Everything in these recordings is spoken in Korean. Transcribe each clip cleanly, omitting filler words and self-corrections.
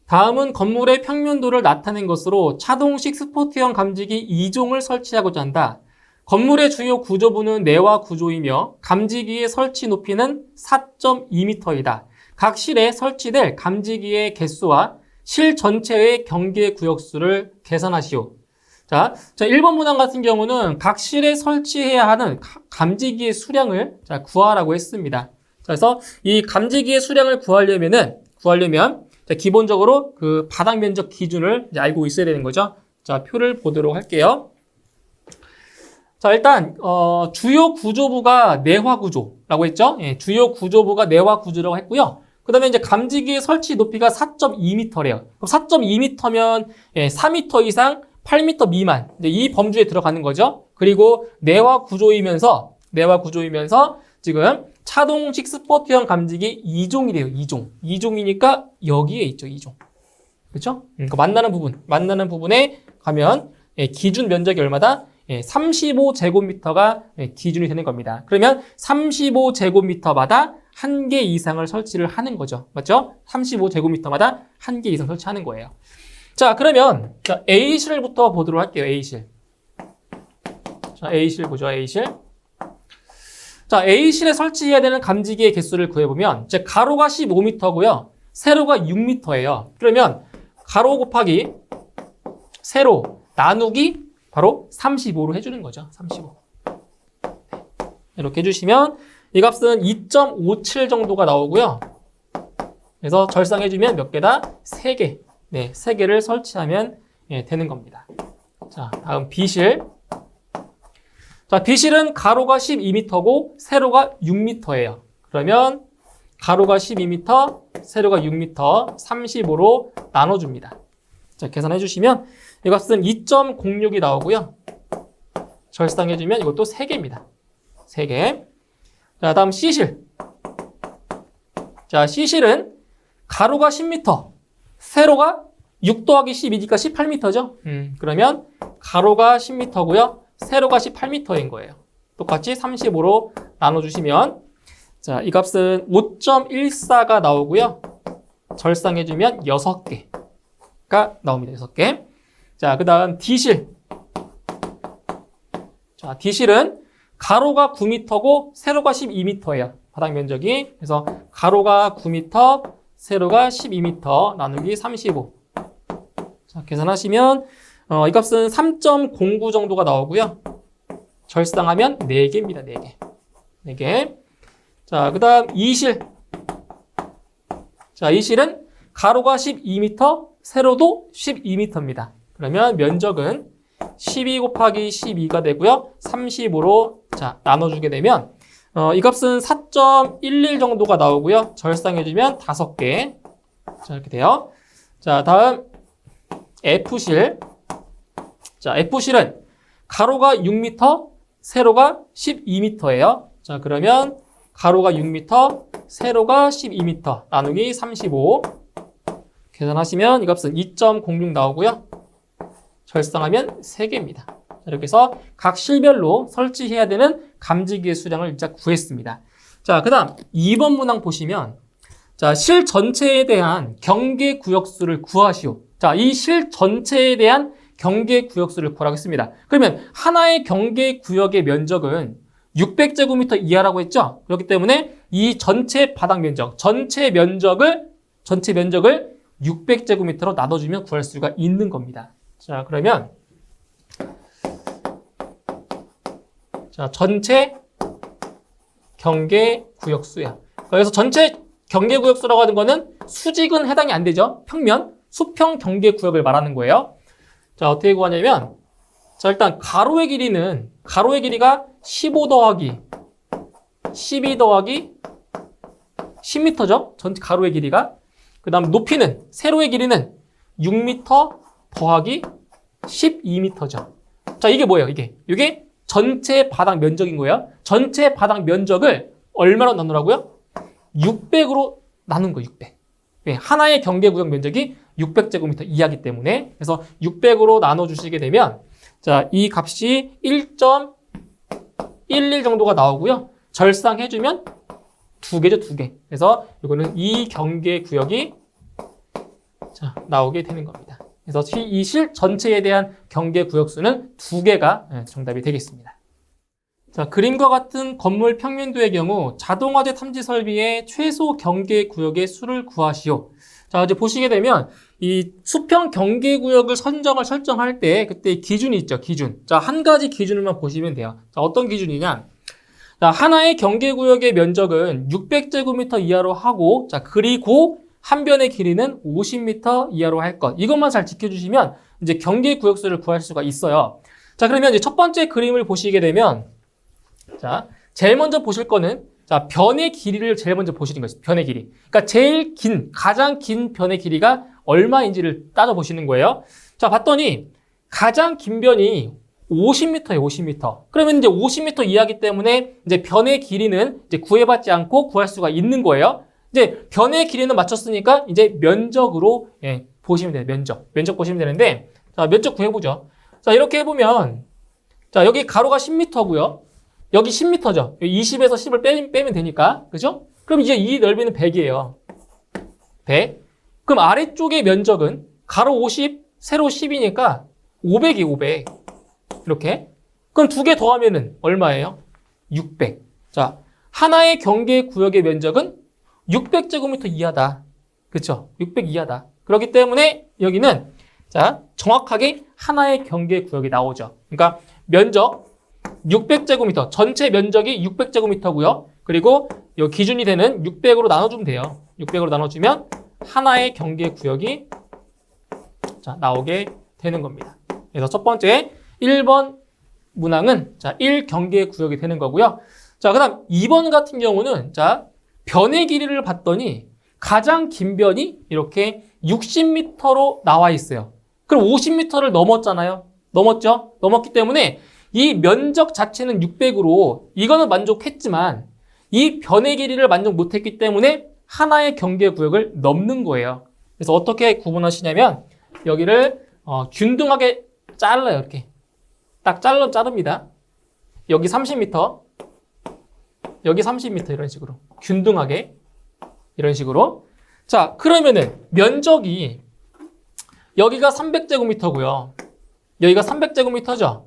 다음은 건물의 평면도를 나타낸 것으로 차동식 스포트형 감지기 2종을 설치하고자 한다. 건물의 주요 구조부는 내화 구조이며 감지기의 설치 높이는 4.2m이다. 각 실에 설치될 감지기의 개수와 실 전체의 경계 구역수를 계산하시오. 자, 1번 문항 같은 경우는 각 실에 설치해야 하는 감지기의 수량을 구하라고 했습니다. 그래서 이 감지기의 수량을 구하려면 기본적으로 그 바닥 면적 기준을 알고 있어야 되는 거죠. 자, 표를 보도록 할게요. 자, 일단 주요 구조부가 내화 구조라고 했죠. 예, 주요 구조부가 내화 구조라고 했고요. 그다음에 이제 감지기의 설치 높이가 4.2m래요. 그럼 4.2m면 4m 이상 8m 미만 이제 이 범주에 들어가는 거죠. 그리고 내화 구조이면서 지금 차동식 스포트형 감지기 2종이래요. 2종이니까 여기에 있죠. 2종. 그렇죠? 그러니까 만나는 부분에 가면 기준 면적이 얼마다? 35제곱미터가 기준이 되는 겁니다. 그러면 35제곱미터마다 1개 이상을 설치를 하는 거죠. 맞죠? 35제곱미터마다 1개 이상 설치하는 거예요. 자, 그러면 A실부터 보도록 할게요. A실. 자, A실 보죠. A실. 자, A실에 설치해야 되는 감지기의 개수를 구해보면 제 가로가 15m고요. 세로가 6m예요. 그러면 가로 곱하기 세로 나누기 바로 35로 해주는 거죠. 35. 이렇게 해주시면 이 값은 2.57 정도가 나오고요. 그래서 절상해주면 몇 개다? 3개. 네, 3개를 설치하면 되는 겁니다. 자, 다음 B실. 자, B실은 가로가 12m고 세로가 6m예요. 그러면 가로가 12m, 세로가 6m, 35로 나눠줍니다. 자, 계산해 주시면 이 값은 2.06이 나오고요. 절상해주면 이것도 3개입니다. 3개. 자, 다음 C실. 자, C실은 가로가 10m, 세로가 6 더하기 12니까 18m죠. 그러면 가로가 10m고요. 세로가 18m인 거예요. 똑같이 35로 나눠주시면 자, 이 값은 5.14가 나오고요. 절상해주면 6개가 나옵니다. 6개. 자, 그 다음 D실. 자, D실은 가로가 9m고 세로가 12m예요. 바닥 면적이. 그래서 가로가 9m, 세로가 12m 나누기 35. 자, 계산하시면 이 값은 3.09 정도가 나오고요. 절상하면 4개입니다. 4개. 4개. 자, 그 다음 E실. 자, E실은 가로가 12m, 세로도 12m입니다. 그러면 면적은 12 곱하기 12가 되고요. 35로 자, 나눠주게 되면 이 값은 4.11 정도가 나오고요. 절상해주면 5개. 자, 이렇게 돼요. 자, 다음 F실. 자, F실은 가로가 6m, 세로가 12m예요. 자, 그러면 가로가 6m, 세로가 12m 나누기 35. 계산하시면 이 값은 2.06 나오고요. 절상하면 3개입니다. 이렇게 해서 각 실별로 설치해야 되는 감지기의 수량을 일단 구했습니다. 자, 그 다음 2번 문항 보시면 자, 실 전체에 대한 경계 구역수를 구하시오. 자, 이 실 전체에 대한 경계 구역수를 구하라고 했습니다. 그러면 하나의 경계 구역의 면적은 600제곱미터 이하라고 했죠? 그렇기 때문에 이 전체 바닥 면적, 전체 면적을 600제곱미터로 나눠주면 구할 수가 있는 겁니다. 자, 그러면 자, 전체 경계 구역수야. 그래서 전체 경계 구역수라고 하는 거는 수직은 해당이 안 되죠. 평면, 수평 경계 구역을 말하는 거예요. 자, 어떻게 구하냐면 자, 일단 가로의 길이가 15 더하기 12 더하기 10m죠. 전체 가로의 길이가. 그 다음 높이는, 세로의 길이는 6m 더하기 12m죠. 자, 이게 뭐예요? 이게 전체 바닥 면적인 거예요. 전체 바닥 면적을 얼마로 나누라고요? 600으로 나눈 거예요. 600. 하나의 경계구역 면적이 600제곱미터 이하기 때문에 그래서 600으로 나눠주시게 되면 자, 이 값이 1.11 정도가 나오고요. 절상해주면 2개죠. 2개. 그래서 이거는 이 경계구역이 자, 나오게 되는 겁니다. 그래서 이 실 전체에 대한 경계 구역수는 2개가 정답이 되겠습니다. 자, 그림과 같은 건물 평면도의 경우 자동화재 탐지 설비의 최소 경계 구역의 수를 구하시오. 자, 이제 보시게 되면 이 수평 경계 구역을 설정할 때 그때 기준이 있죠, 기준. 자, 한 가지 기준을만 보시면 돼요. 자, 어떤 기준이냐? 자, 하나의 경계 구역의 면적은 600제곱미터 이하로 하고, 자, 그리고 한 변의 길이는 50m 이하로 할 것. 이것만 잘 지켜주시면 이제 경계 구역수를 구할 수가 있어요. 자, 그러면 이제 첫 번째 그림을 보시게 되면, 자, 제일 먼저 보실 거는, 자, 변의 길이를 제일 먼저 보시는 거예요. 변의 길이. 그러니까 가장 긴 변의 길이가 얼마인지를 따져보시는 거예요. 자, 봤더니 가장 긴 변이 50m예요, 50m. 그러면 이제 50m 이하기 때문에 이제 변의 길이는 이제 구애받지 않고 구할 수가 있는 거예요. 이제 변의 길이는 맞췄으니까 이제 면적으로 보시면 돼요. 면적 보시면 되는데, 자, 면적 구해보죠. 자, 이렇게 해보면, 자, 여기 가로가 10m고요. 여기 10m죠. 20에서 10을 빼면 되니까, 그죠? 그럼 이제 이 넓이는 100이에요. 100. 그럼 아래쪽의 면적은 가로 50, 세로 10이니까 500이 500. 이렇게. 그럼 2개 더하면은 얼마예요? 600. 자, 하나의 경계 구역의 면적은 600제곱미터 이하다. 그쵸? 600 이하다. 그렇기 때문에 여기는, 자, 정확하게 하나의 경계 구역이 나오죠. 그러니까 면적 600제곱미터, 전체 면적이 600제곱미터고요. 그리고 이 기준이 되는 600으로 나눠주면 돼요. 600으로 나눠주면 하나의 경계 구역이, 자, 나오게 되는 겁니다. 그래서 첫 번째 1번 문항은, 자, 1경계 구역이 되는 거고요. 자, 그 다음 2번 같은 경우는, 자, 변의 길이를 봤더니 가장 긴 변이 이렇게 60m로 나와 있어요. 그럼 50m를 넘었잖아요. 넘었죠? 넘었기 때문에 이 면적 자체는 600으로 이거는 만족했지만 이 변의 길이를 만족 못했기 때문에 하나의 경계 구역을 넘는 거예요. 그래서 어떻게 구분하시냐면 여기를 균등하게 잘라요. 이렇게 딱 자릅니다. 여기 30m, 여기 30m 이런 식으로 균등하게 이런 식으로. 자, 그러면은 면적이 여기가 300제곱미터고요. 여기가 300제곱미터죠.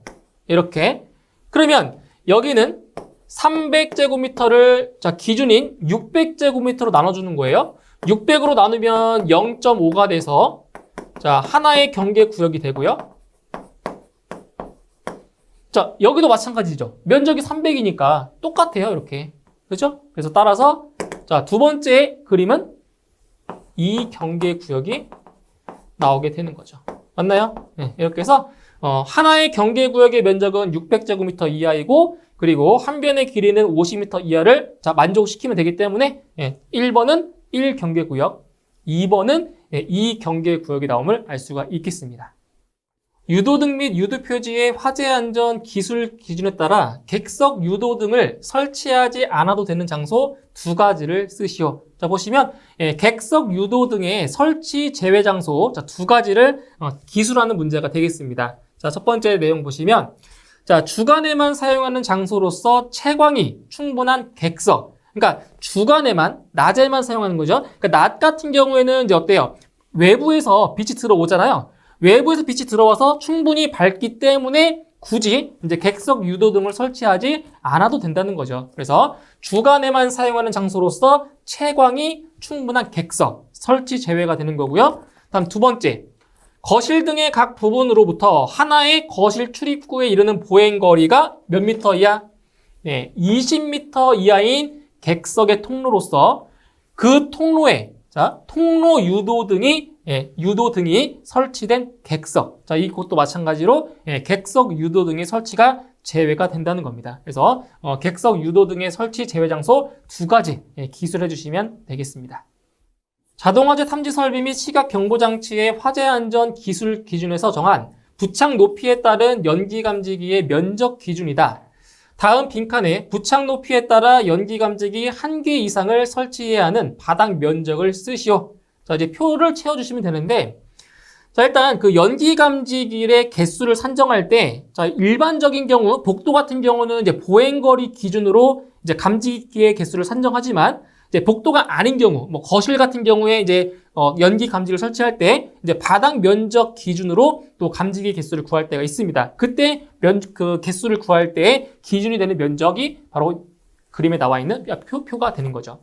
이렇게. 그러면 여기는 300제곱미터를, 자, 기준인 600제곱미터로 나눠주는 거예요. 600으로 나누면 0.5가 돼서, 자, 하나의 경계 구역이 되고요. 자, 여기도 마찬가지죠. 면적이 300이니까 똑같아요. 이렇게. 그렇죠? 그래서 따라서, 자, 두 번째 그림은 이 경계 구역이 나오게 되는 거죠. 맞나요? 네, 이렇게 해서 하나의 경계 구역의 면적은 600제곱미터 이하이고, 그리고 한 변의 길이는 50m 이하를, 자, 만족시키면 되기 때문에 1번은 1경계 구역, 2번은 2경계 구역이 나옴을 알 수가 있겠습니다. 유도등 및 유도표지의 화재 안전 기술 기준에 따라 객석 유도등을 설치하지 않아도 되는 장소 2가지를 쓰시오. 자, 보시면 객석 유도등의 설치 제외 장소, 자, 2가지를 기술하는 문제가 되겠습니다. 자, 첫 번째 내용 보시면, 자, 주간에만 사용하는 장소로서 채광이 충분한 객석. 그러니까 주간에만, 낮에만 사용하는 거죠. 그러니까 낮 같은 경우에는 이제 어때요? 외부에서 빛이 들어오잖아요. 외부에서 빛이 들어와서 충분히 밝기 때문에 굳이 이제 객석 유도등을 설치하지 않아도 된다는 거죠. 그래서 주간에만 사용하는 장소로서 채광이 충분한 객석, 설치 제외가 되는 거고요. 다음 두 번째, 거실 등의 각 부분으로부터 하나의 거실 출입구에 이르는 보행거리가 몇 미터 이하? 20m 이하인 객석의 통로로서 그 통로에, 자, 통로 유도등이 설치된 객석. 자, 이것도 마찬가지로 객석 유도등의 설치가 제외가 된다는 겁니다. 그래서 객석 유도등의 설치 제외 장소 2가지 기술해 주시면 되겠습니다. 자동화재 탐지 설비 및 시각 경보 장치의 화재 안전 기술 기준에서 정한 부착 높이에 따른 연기 감지기의 면적 기준이다. 다음 빈칸에 부착 높이에 따라 연기 감지기 1개 이상을 설치해야 하는 바닥 면적을 쓰시오. 자, 이제 표를 채워주시면 되는데, 자, 일단 그 연기 감지기의 개수를 산정할 때, 자, 일반적인 경우, 복도 같은 경우는 이제 보행거리 기준으로 이제 감지기의 개수를 산정하지만, 이제 복도가 아닌 경우, 뭐 거실 같은 경우에 이제 연기 감지기를 설치할 때 이제 바닥 면적 기준으로 또 감지기 개수를 구할 때가 있습니다. 그때 그 개수를 구할 때 기준이 되는 면적이 바로 그림에 나와 있는 표가 되는 거죠.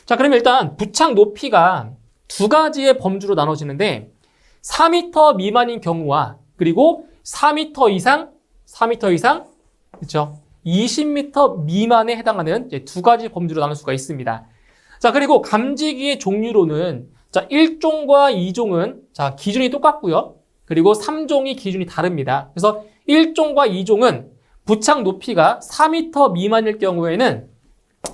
자, 그러면 일단 부착 높이가 두 가지의 범주로 나눠지는데 4m 미만인 경우와 그리고 4m 이상, 그렇죠? 20m 미만에 해당하는 이제 두 가지 범주로 나눌 수가 있습니다. 자, 그리고 감지기의 종류로는 자, 1종과 2종은 자, 기준이 똑같고요. 그리고 3종이 기준이 다릅니다. 그래서 1종과 2종은 부착 높이가 4m 미만일 경우에는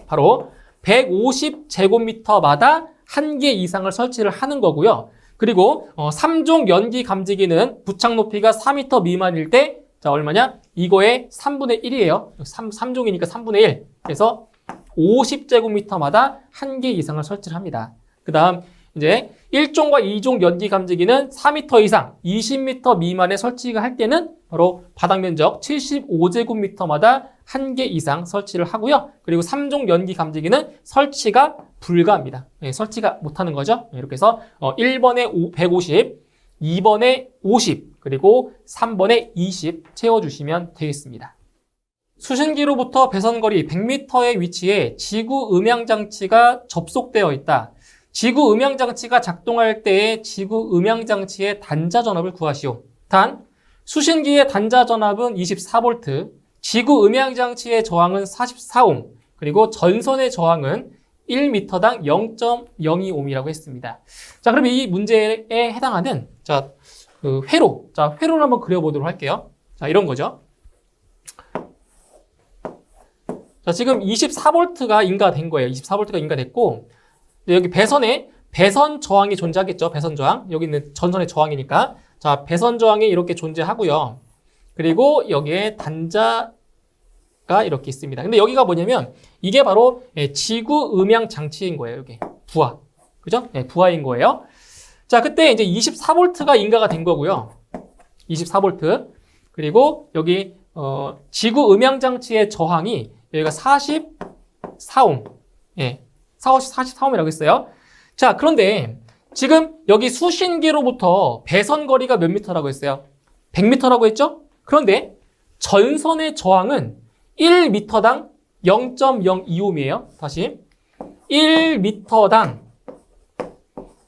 바로 150제곱미터마다 1개 이상을 설치를 하는 거고요. 그리고 3종 연기 감지기는 부착 높이가 4m 미만일 때 자, 얼마냐? 이거의 3분의 1이에요. 3종이니까 3분의 1. 그래서 50제곱미터마다 1개 이상을 설치를 합니다. 그 다음 이제 1종과 2종 연기 감지기는 4m 이상, 20m 미만에 설치가 할 때는 바로 바닥 면적 75제곱미터마다 1개 이상 설치를 하고요. 그리고 3종 연기 감지기는 설치가 불가합니다. 네, 설치가 못하는 거죠. 이렇게 해서 1번에 150, 2번에 50, 그리고 3번에 20 채워주시면 되겠습니다. 수신기로부터 배선거리 100m의 위치에 지구 음향장치가 접속되어 있다. 지구 음향장치가 작동할 때의 지구 음향장치의 단자 전압을 구하시오. 단, 수신기의 단자 전압은 24V, 지구 음향장치의 저항은 44옴, 그리고 전선의 저항은 1m당 0.02옴이라고 했습니다. 자, 그럼 이 문제에 해당하는 회로를 한번 그려보도록 할게요. 자, 이런 거죠. 자, 지금 24V가 인가된 거예요. 24V가 인가됐고, 여기 배선에 배선 저항이 존재하겠죠. 배선 저항. 여기 있는 전선의 저항이니까. 자, 배선 저항이 이렇게 존재하고요. 그리고 여기에 단자가 이렇게 있습니다. 근데 여기가 뭐냐면 이게 바로 지구 음향 장치인 거예요. 여기 부하. 그죠? 네, 부하인 거예요. 자, 그때 이제 24V가 인가가 된 거고요. 24V. 그리고 여기 지구 음향 장치의 저항이 여기가 44옴. 예. 44옴이라고 했어요. 자, 그런데 지금 여기 수신기로부터 배선 거리가 몇 미터라고 했어요? 100m라고 했죠? 그런데 전선의 저항은 1m당 0.02옴이에요. 다시 1m당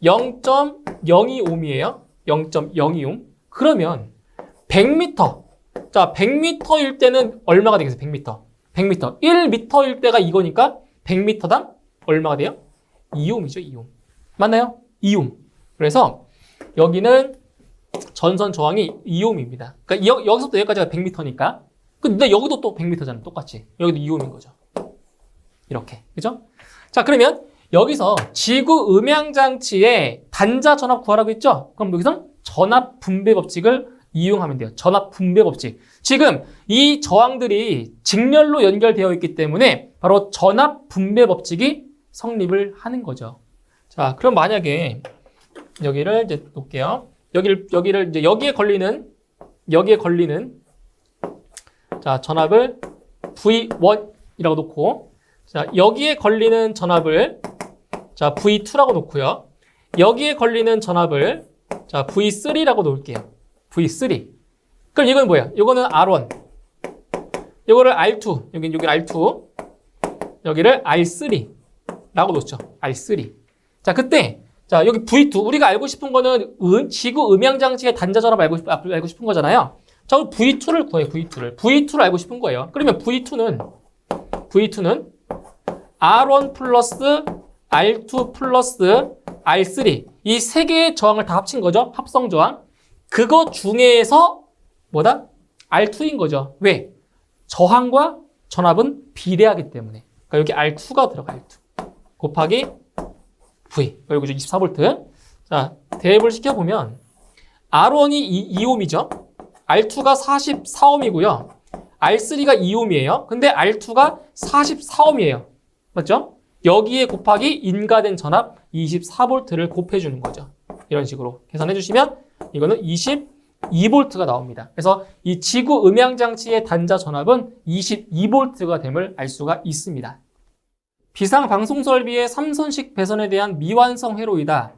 0.02옴이에요. 0.02옴. 그러면 100m. 자, 100m일 때는 얼마가 되겠어요? 100m. 100m. 1m일 때가 이거니까 100m당 얼마가 돼요? 2옴이죠, 2옴. 맞나요? 2옴. 그래서 여기는 전선 저항이 2옴입니다. 그러니까 여기서부터 여기까지가 100m니까. 근데 여기도 또 100m잖아요. 똑같이. 여기도 2옴인 거죠. 이렇게. 그죠? 자, 그러면 여기서 지구 음향 장치의 단자 전압 구하라고 했죠? 그럼 여기서 전압 분배 법칙을 이용하면 돼요. 전압 분배 법칙. 지금 이 저항들이 직렬로 연결되어 있기 때문에 바로 전압 분배 법칙이 성립을 하는 거죠. 자, 그럼 만약에 여기를 이제 놓을게요. 여기를 이제 여기에 걸리는 자, 전압을 V1이라고 놓고, 자, 여기에 걸리는 전압을 자, V2라고 놓고요. 여기에 걸리는 전압을 자, V3라고 놓을게요. V3. 그럼 이건 뭐야? 이거는 R1. 이거를 R2. 여기를 R2. 여기를 R3라고 놓죠. R3. 자, 그때 자, 여기 V2. 우리가 알고 싶은 거는 지구 음향 장치의 단자 전압 알고 싶은 거잖아요. 자, V2를 구해요. V2를 알고 싶은 거예요. 그러면 V2는 R1 플러스 R2 플러스 R3 이 세 개의 저항을 다 합친 거죠. 합성 저항. 그거 중에서 뭐다? R2인 거죠. 왜? 저항과 전압은 비례하기 때문에. 그러니까 여기 R2가 들어가. R2 곱하기 V. 여기 24V. 자, 대입을 시켜보면 R1이 2옴이죠. R2가 44옴이고요. R3가 2옴이에요. 근데 R2가 44옴이에요. 맞죠? 여기에 곱하기 인가된 전압 24V를 곱해주는 거죠. 이런 식으로 계산해 주시면 이거는 22V가 나옵니다. 그래서 이 지구 음향 장치의 단자 전압은 22V가 됨을 알 수가 있습니다. 비상방송 설비의 3선식 배선에 대한 미완성 회로이다.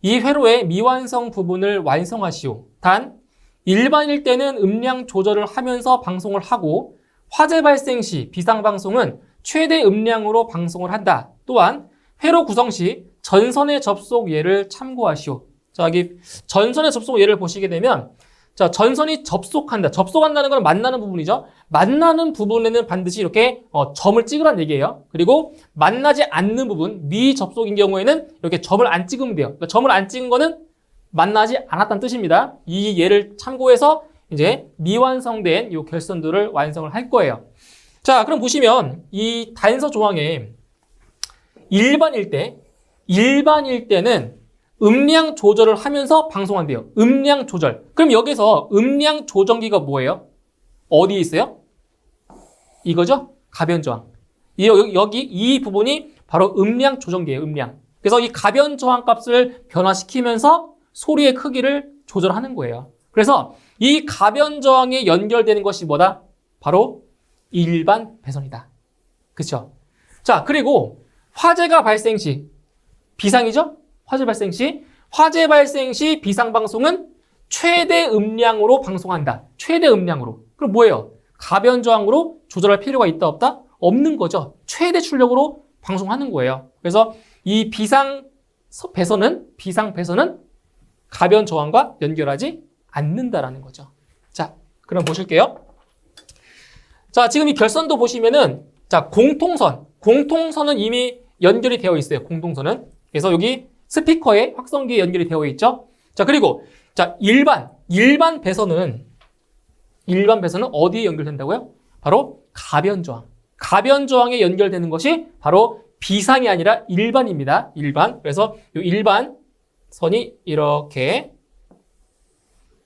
이 회로의 미완성 부분을 완성하시오. 단, 일반일 때는 음량 조절을 하면서 방송을 하고 화재 발생 시 비상방송은 최대 음량으로 방송을 한다. 또한 회로 구성 시 전선의 접속 예를 참고하시오. 자, 여기 전선의 접속 예를 보시게 되면 자, 전선이 접속한다. 접속한다는 건 만나는 부분이죠. 만나는 부분에는 반드시 이렇게 점을 찍으라는 얘기예요. 그리고 만나지 않는 부분, 미접속인 경우에는 이렇게 점을 안 찍으면 돼요. 그러니까 점을 안 찍은 거는 만나지 않았다는 뜻입니다. 이 예를 참고해서 이제 미완성된 이 결선도를 완성을 할 거예요. 자, 그럼 보시면 이 단서 조항에 일반일 때는 음량 조절을 하면서 방송한대요. 음량 조절. 그럼 여기서 음량 조정기가 뭐예요? 어디에 있어요? 이거죠? 가변저항. 여기 이 부분이 바로 음량 조정기예요. 음량. 그래서 이 가변저항 값을 변화시키면서 소리의 크기를 조절하는 거예요. 그래서 이 가변저항에 연결되는 것이 뭐다? 바로 일반 배선이다. 그렇죠? 자, 그리고 화재가 발생 시 비상이죠? 화재 발생 시 비상방송은 최대 음량으로 방송한다. 최대 음량으로. 그럼 뭐예요? 가변저항으로 조절할 필요가 있다 없다? 없는 거죠. 최대 출력으로 방송하는 거예요. 그래서 이 비상 배선은 가변저항과 연결하지 않는다라는 거죠. 자, 그럼 보실게요. 자, 지금 이 결선도 보시면은 자, 공통선은 이미 연결이 되어 있어요. 공통선은. 그래서 여기 스피커에 확성기에 연결이 되어 있죠. 자, 그리고 자, 일반 배선은 어디에 연결된다고요? 바로 가변저항에 연결되는 것이 바로 비상이 아니라 일반입니다. 일반. 그래서 이 일반 선이 이렇게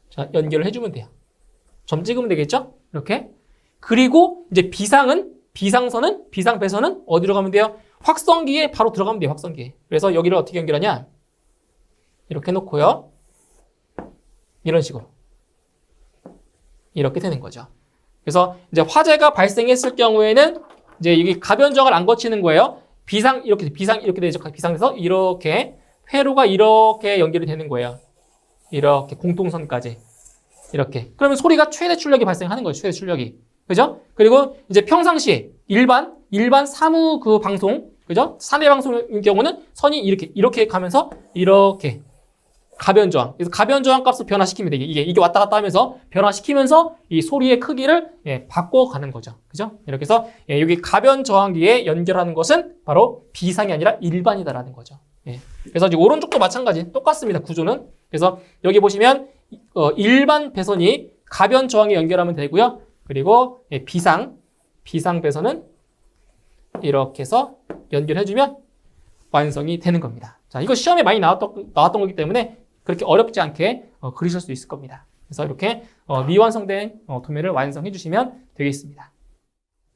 자, 연결을 해주면 돼요. 점 찍으면 되겠죠? 이렇게. 그리고 이제 비상배선은 어디로 가면 돼요? 확성기에 바로 들어가면 돼요. 확성기에. 그래서 여기를 어떻게 연결하냐? 이렇게 놓고요. 이런 식으로. 이렇게 되는 거죠. 그래서 이제 화재가 발생했을 경우에는 이제 여기 가변저항을 안 거치는 거예요. 이렇게 되죠. 비상에서 이렇게 회로가 이렇게 연결이 되는 거예요. 이렇게 공통선까지. 이렇게. 그러면 소리가 최대 출력이 발생하는 거예요. 최대 출력이. 그죠? 그리고 이제 평상시에 일반 사무 그 방송, 그죠? 사내 방송인 경우는 선이 이렇게 가면서 이렇게 가변저항. 그래서 가변저항 값을 변화시키면 돼. 이게 왔다 갔다 하면서 변화시키면서 이 소리의 크기를 바꿔가는 거죠. 그죠? 이렇게 해서 여기 가변저항기에 연결하는 것은 바로 비상이 아니라 일반이다라는 거죠. 그래서 이제 오른쪽도 마찬가지. 똑같습니다. 구조는. 그래서 여기 보시면 일반 배선이 가변저항에 연결하면 되고요. 그리고 비상 배선은 이렇게 해서 연결해주면 완성이 되는 겁니다. 자, 이거 시험에 많이 나왔던 거기 때문에 그렇게 어렵지 않게 그리실 수 있을 겁니다. 그래서 이렇게 미완성된 도면을 완성해 주시면 되겠습니다.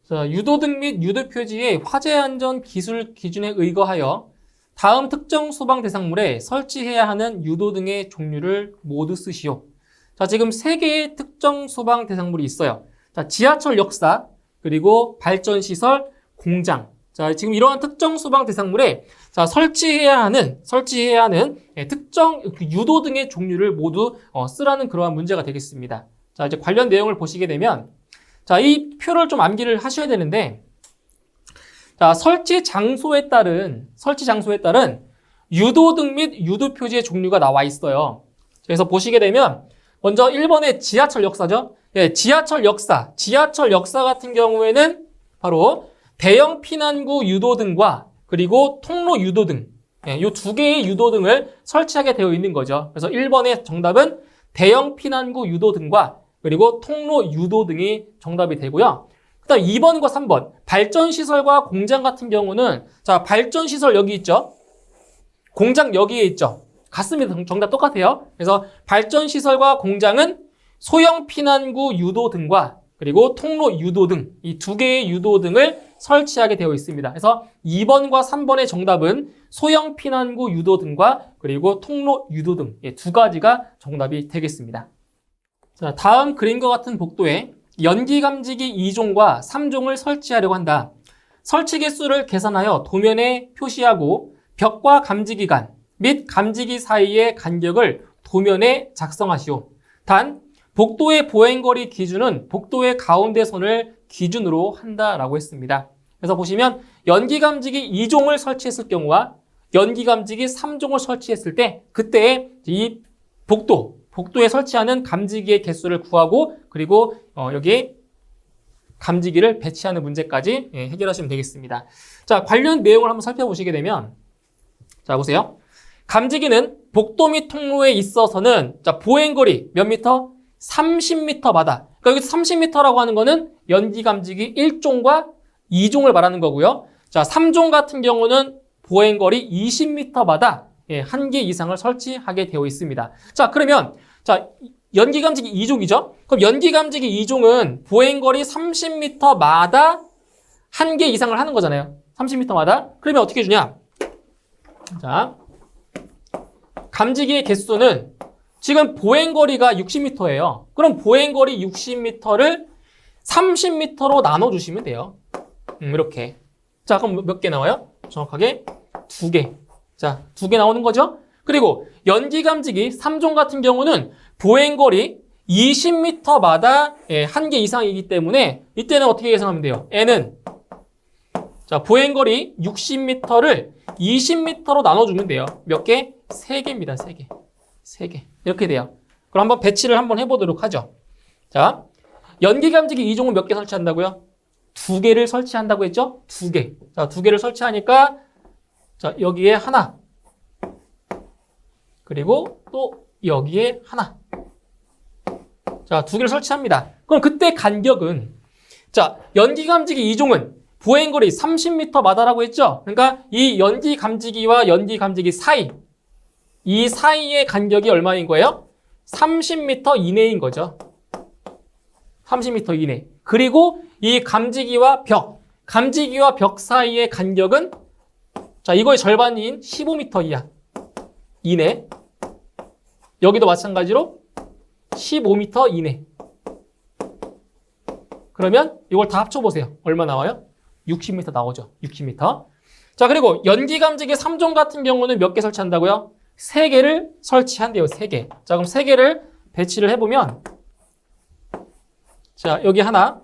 자, 유도등 및 유도표지의 화재안전 기술 기준에 의거하여 다음 특정 소방 대상물에 설치해야 하는 유도등의 종류를 모두 쓰시오. 자, 지금 3개의 특정 소방 대상물이 있어요. 자, 지하철 역사, 그리고 발전시설, 공장. 자, 지금 이러한 특정 소방 대상물에 자, 설치해야 하는 특정 유도등의 종류를 모두 쓰라는 그러한 문제가 되겠습니다. 자, 이제 관련 내용을 보시게 되면 자, 이 표를 좀 암기를 하셔야 되는데 자, 설치 장소에 따른 유도등 및 유도표지의 종류가 나와 있어요. 그래서 보시게 되면 먼저 1번의 지하철 역사죠. 지하철 역사 같은 경우에는 바로 대형 피난구 유도등과 그리고 통로 유도등, 이 2개의 유도등을 설치하게 되어 있는 거죠. 그래서 1번의 정답은 대형 피난구 유도등과 그리고 통로 유도등이 정답이 되고요. 그다음 2번과 3번 발전시설과 공장 같은 경우는 자, 발전시설 여기 있죠. 공장 여기에 있죠. 같습니다. 정답 똑같아요. 그래서 발전시설과 공장은 소형 피난구 유도등과 그리고 통로 유도등, 이 2개의 유도등을 설치하게 되어 있습니다. 그래서 2번과 3번의 정답은 소형 피난구 유도등과 그리고 통로 유도등, 2가지가 정답이 되겠습니다. 자, 다음 그림과 같은 복도에 연기 감지기 2종과 3종을 설치하려고 한다. 설치 개수를 계산하여 도면에 표시하고 벽과 감지기 간 및 감지기 사이의 간격을 도면에 작성하시오. 단 복도의 보행거리 기준은 복도의 가운데 선을 기준으로 한다라고 했습니다. 그래서 보시면 연기감지기 2종을 설치했을 경우와 연기감지기 3종을 설치했을 때 그때 이 복도에 설치하는 감지기의 개수를 구하고 그리고 여기에 감지기를 배치하는 문제까지 해결하시면 되겠습니다. 자, 관련 내용을 한번 살펴보시게 되면 자, 보세요. 감지기는 복도 및 통로에 있어서는 자, 보행거리 몇 미터? 30m마다. 그러니까 여기서 30m라고 하는 거는 연기감지기 1종과 2종을 말하는 거고요. 자, 3종 같은 경우는 보행거리 20m마다 한 개 이상을 설치하게 되어 있습니다. 자, 그러면 자, 연기감지기 2종이죠? 그럼 연기감지기 2종은 보행거리 30m마다 한 개 이상을 하는 거잖아요. 30m마다. 그러면 어떻게 주냐? 자, 감지기의 개수는 지금 보행거리가 60m예요. 그럼 보행거리 60m를 30m로 나눠주시면 돼요. 이렇게. 자, 그럼 몇 개 나와요? 정확하게 2개. 자, 2개 나오는 거죠? 그리고 연기감지기 3종 같은 경우는 보행거리 20m마다 한 개 이상이기 때문에 이때는 어떻게 계산하면 돼요? N은 자, 보행거리 60m를 20m로 나눠주면 돼요. 몇 개? 3개입니다. 3개. 3개. 이렇게 돼요. 그럼 한번 배치를 한번 해보도록 하죠. 자, 연기감지기 2종은 몇 개 설치한다고요? 2개를 설치한다고 했죠? 2개. 자, 2개를 설치하니까 자, 여기에 하나. 그리고 또 여기에 하나. 자, 2개를 설치합니다. 그럼 그때 간격은 자, 연기감지기 2종은 보행거리 30m마다라고 했죠? 그러니까 이 연기감지기와 연기감지기 사이 이 사이의 간격이 얼마인 거예요? 30m 이내인 거죠. 30m 이내. 그리고 이 감지기와 벽 사이의 간격은 자, 이거의 절반인 15m 이하. 이내. 여기도 마찬가지로 15m 이내. 그러면 이걸 다 합쳐보세요. 얼마 나와요? 60m 나오죠. 60m. 자, 그리고 연기감지기 3종 같은 경우는 몇 개 설치한다고요? 3개를 설치한대요. 3개. 자, 그럼 3개를 배치를 해보면 자, 여기 하나,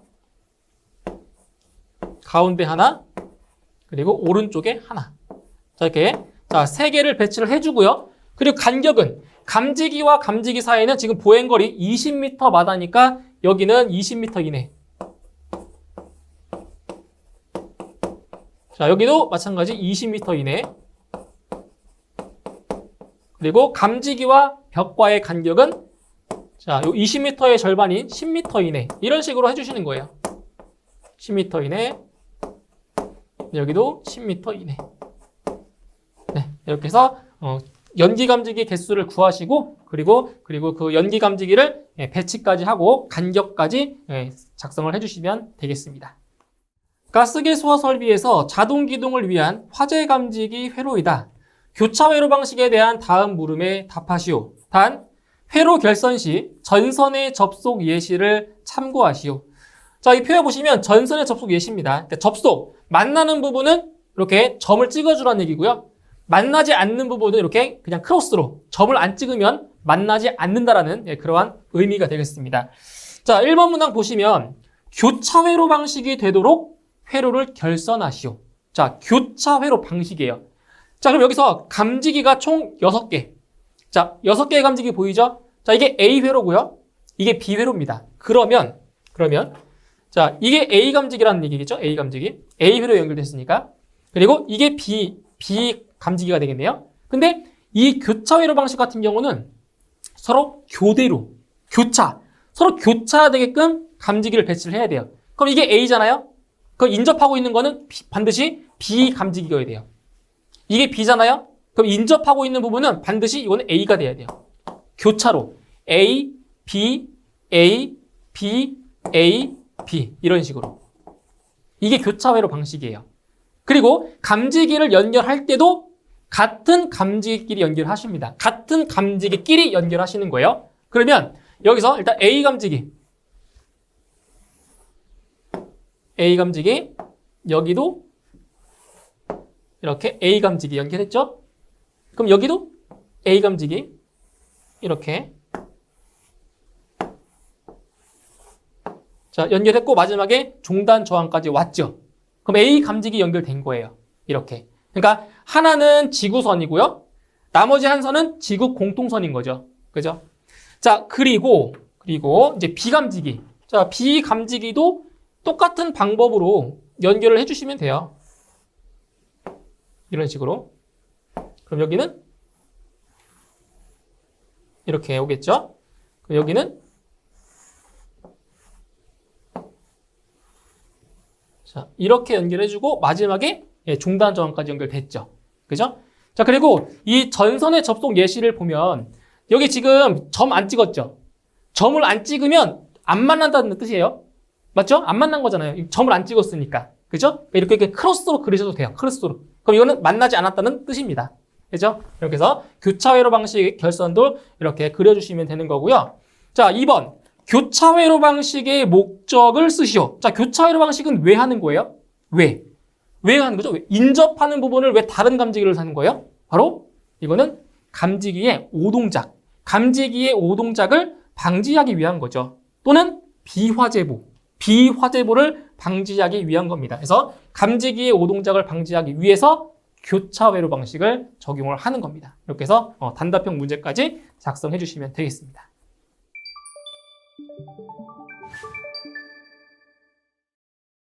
가운데 하나, 그리고 오른쪽에 하나. 자, 이렇게 자, 3개를 배치를 해주고요. 그리고 간격은 감지기와 감지기 사이는 지금 보행거리 20m마다니까 여기는 20m 이내. 자, 여기도 마찬가지 20m 이내. 그리고 감지기와 벽과의 간격은 자, 요 20m의 절반인 10m 이내. 이런 식으로 해주시는 거예요. 10m 이내. 여기도 10m 이내. 네, 이렇게 해서 연기감지기 개수를 구하시고 그리고 그 연기감지기를 배치까지 하고 간격까지 작성을 해주시면 되겠습니다. 가스계 수화 설비에서 자동 기동을 위한 화재 감지기 회로이다. 교차 회로 방식에 대한 다음 물음에 답하시오. 단, 회로 결선 시 전선의 접속 예시를 참고하시오. 자, 이 표에 보시면 전선의 접속 예시입니다. 그러니까 접속, 만나는 부분은 이렇게 점을 찍어주라는 얘기고요. 만나지 않는 부분은 이렇게 그냥 크로스로 점을 안 찍으면 만나지 않는다라는 그러한 의미가 되겠습니다. 자, 1번 문항 보시면 교차 회로 방식이 되도록 회로를 결선하시오. 자, 교차 회로 방식이에요. 자, 그럼 여기서 감지기가 총 6개. 자, 6개의 감지기 보이죠? 자, 이게 A 회로고요. 이게 B 회로입니다. 그러면 자, 이게 A 감지기라는 얘기겠죠? A 감지기. A 회로에 연결됐으니까. 그리고 이게 B 감지기가 되겠네요. 근데 이 교차 회로 방식 같은 경우는 서로 서로 교차되게끔 감지기를 배치를 해야 돼요. 그럼 이게 A잖아요? 그럼 인접하고 있는 거는 반드시 B 감지기여야 돼요. 이게 B잖아요? 그럼 인접하고 있는 부분은 반드시 이거는 A가 돼야 돼요. 교차로 A, B, A, B, A, B 이런 식으로. 이게 교차 회로 방식이에요. 그리고 감지기를 연결할 때도 같은 감지기끼리 연결하십니다. 같은 감지기끼리 연결하시는 거예요. 그러면 여기서 일단 A 감지기 여기도 이렇게 A 감지기 연결했죠? 그럼 여기도 A 감지기 이렇게 자, 연결했고 마지막에 종단 저항까지 왔죠. 그럼 A 감지기 연결된 거예요. 이렇게. 그러니까 하나는 지구선이고요. 나머지 한 선은 지구 공통선인 거죠. 그죠? 자, 그리고 이제 B 감지기. 자, B 감지기도 똑같은 방법으로 연결을 해주시면 돼요. 이런 식으로. 그럼 여기는 이렇게 오겠죠? 그럼 여기는 자, 이렇게 연결해주고 마지막에 종단 저항까지 연결됐죠. 그죠? 자, 그리고 이 전선의 접속 예시를 보면 여기 지금 점 안 찍었죠? 점을 안 찍으면 안 만난다는 뜻이에요. 맞죠? 안 만난 거잖아요. 점을 안 찍었으니까. 그죠? 이렇게 크로스로 그리셔도 돼요. 크로스로. 그럼 이거는 만나지 않았다는 뜻입니다. 그죠? 이렇게 해서 교차회로 방식 결선도 이렇게 그려주시면 되는 거고요. 자, 2번. 교차회로 방식의 목적을 쓰시오. 자, 교차회로 방식은 왜 하는 거예요? 왜 하는 거죠? 왜? 인접하는 부분을 왜 다른 감지기를 하는 거예요? 바로 이거는 감지기의 오동작. 감지기의 오동작을 방지하기 위한 거죠. 또는 비화재보를 방지하기 위한 겁니다. 그래서 감지기의 오동작을 방지하기 위해서 교차회로 방식을 적용을 하는 겁니다. 이렇게 해서 단답형 문제까지 작성해 주시면 되겠습니다.